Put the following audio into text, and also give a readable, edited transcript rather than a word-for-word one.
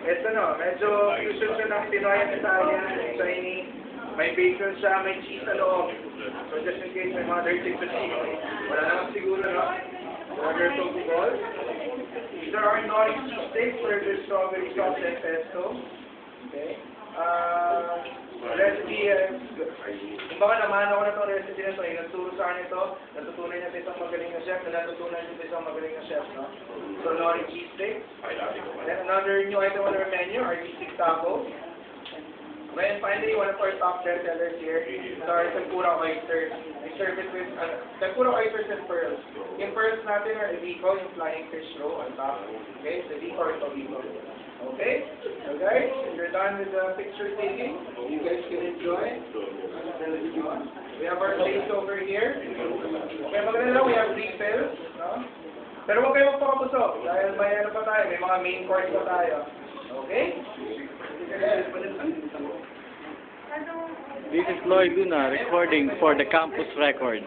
Ito no, medyo fusion siya ng Pinoy at Italian, Chinese. May bacon siya, may cheese sa loob. So just in case may mga allergic to cheese, wala naman siguro, no? Order tofu balls. There are nori cheese sticks for the strawberry sauce and pesto. Okay. Recipe, kumbaga naman ako na itong recipe na ito, yung nagturo sa akin ito, natutunan niya sa isang magaling na chef, natutunan niya sa isang magaling na chef, no? So, nori cheese stick. Then another new item on our menu, artistic taco. Then finally, one of our top bestsellers here is our tempura oysters. We serve it with tempura oysters and pearls. Yung pearls natin are ibico, yung flying fish roe on top. Okay, so ibico or tobico. Okay, so guys, if you're done with the picture taking, you guys can enjoy. We have our plates over here. Okay, maganda lang, we have refills. No? Pero huwag kayo magpakapusok dahil may ano pa tayo, may mga main course pa tayo. Okay? This is Lloyd Luna recording for the Campus Record.